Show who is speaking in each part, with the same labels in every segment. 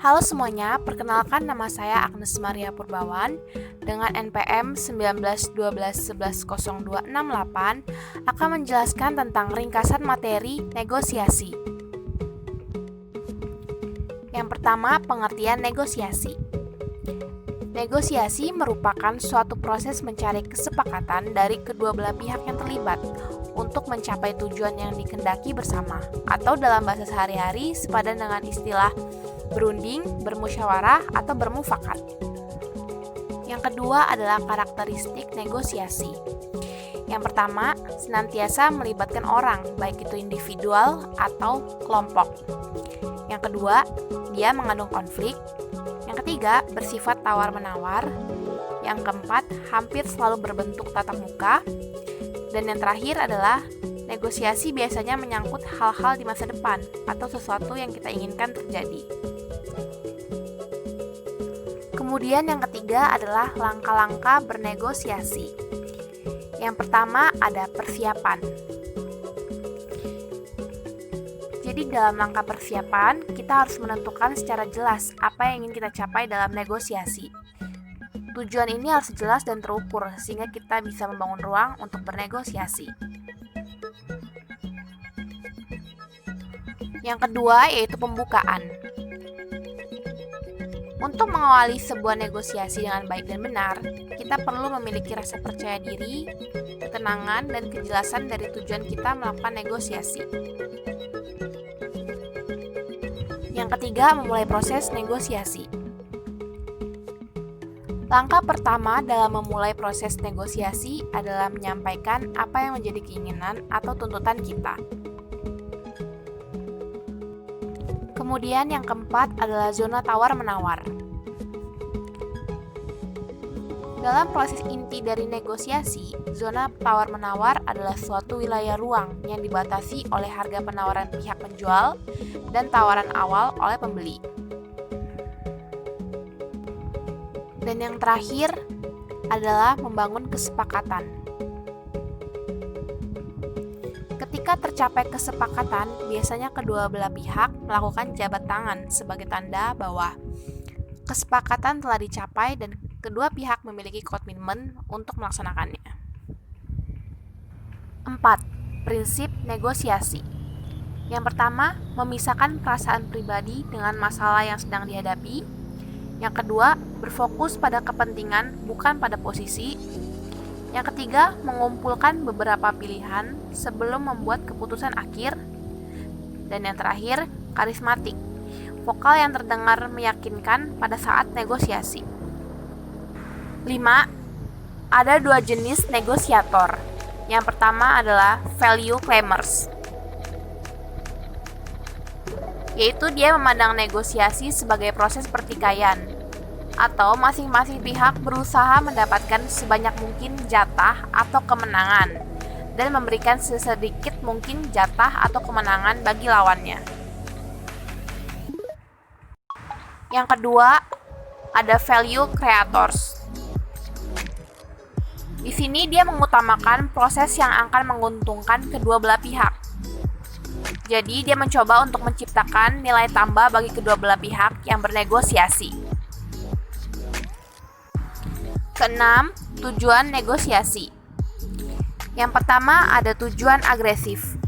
Speaker 1: Halo semuanya, perkenalkan nama saya Agnes Maria Purbawan dengan NPM 1912110268 akan menjelaskan tentang ringkasan materi negosiasi. Yang pertama, pengertian negosiasi. Negosiasi merupakan suatu proses mencari kesepakatan dari kedua belah pihak yang terlibat untuk mencapai tujuan yang dikehendaki bersama, atau dalam bahasa sehari-hari sepadan dengan istilah berunding, bermusyawarah, atau bermufakat. Yang kedua adalah karakteristik negosiasi. Yang pertama, senantiasa melibatkan orang, baik itu individual atau kelompok. Yang kedua, dia mengandung konflik. Yang ketiga, bersifat tawar-menawar. Yang keempat, hampir selalu berbentuk tatap muka. Dan yang terakhir adalah negosiasi biasanya menyangkut hal-hal di masa depan atau sesuatu yang kita inginkan terjadi. Kemudian yang ketiga adalah langkah-langkah bernegosiasi. Yang pertama ada persiapan. Jadi dalam langkah persiapan, kita harus menentukan secara jelas apa yang ingin kita capai dalam negosiasi. Tujuan ini harus jelas dan terukur sehingga kita bisa membangun ruang untuk bernegosiasi. Yang kedua yaitu pembukaan. Untuk mengawali sebuah negosiasi dengan baik dan benar, kita perlu memiliki rasa percaya diri, ketenangan, dan kejelasan dari tujuan kita melakukan negosiasi. Yang ketiga, memulai proses negosiasi. Langkah pertama dalam memulai proses negosiasi adalah menyampaikan apa yang menjadi keinginan atau tuntutan kita. Kemudian yang keempat adalah zona tawar-menawar. Dalam proses inti dari negosiasi, zona tawar-menawar adalah suatu wilayah ruang yang dibatasi oleh harga penawaran pihak penjual dan tawaran awal oleh pembeli. Dan yang terakhir adalah membangun kesepakatan. Ketika tercapai kesepakatan, biasanya kedua belah pihak melakukan jabat tangan sebagai tanda bahwa kesepakatan telah dicapai dan kedua pihak memiliki komitmen untuk melaksanakannya. 4. Prinsip negosiasi. Yang pertama, memisahkan perasaan pribadi dengan masalah yang sedang dihadapi. Yang kedua, berfokus pada kepentingan bukan pada posisi. Yang ketiga, mengumpulkan beberapa pilihan sebelum membuat keputusan akhir. Dan yang terakhir, karismatik. Vokal yang terdengar meyakinkan pada saat negosiasi. 5. Ada dua jenis negosiator. Yang pertama adalah value claimers, yaitu dia memandang negosiasi sebagai proses pertikaian, atau masing-masing pihak berusaha mendapatkan sebanyak mungkin jatah atau kemenangan, dan memberikan sesedikit mungkin jatah atau kemenangan bagi lawannya. Yang kedua, ada value creators. Di sini dia mengutamakan proses yang akan menguntungkan kedua belah pihak. Jadi dia mencoba untuk menciptakan nilai tambah bagi kedua belah pihak yang bernegosiasi. Keenam, tujuan negosiasi. Yang pertama ada tujuan agresif,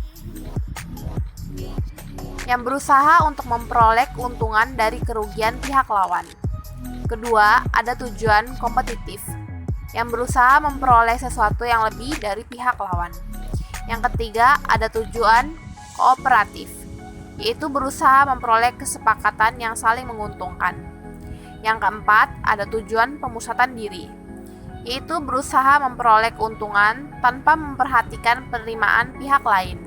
Speaker 1: yang berusaha untuk memperoleh keuntungan dari kerugian pihak lawan. Kedua, ada tujuan kompetitif, yang berusaha memperoleh sesuatu yang lebih dari pihak lawan. Yang ketiga, ada tujuan kooperatif, yaitu berusaha memperoleh kesepakatan yang saling menguntungkan. Yang keempat, ada tujuan pemusatan diri, yaitu berusaha memperoleh keuntungan tanpa memperhatikan penerimaan pihak lain.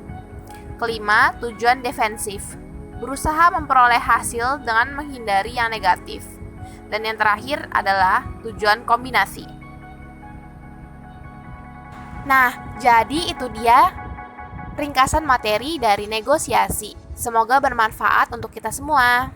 Speaker 1: Kelima, tujuan defensif, berusaha memperoleh hasil dengan menghindari yang negatif. Dan yang terakhir adalah tujuan kombinasi. Nah, jadi itu dia ringkasan materi dari negosiasi. Semoga bermanfaat untuk kita semua.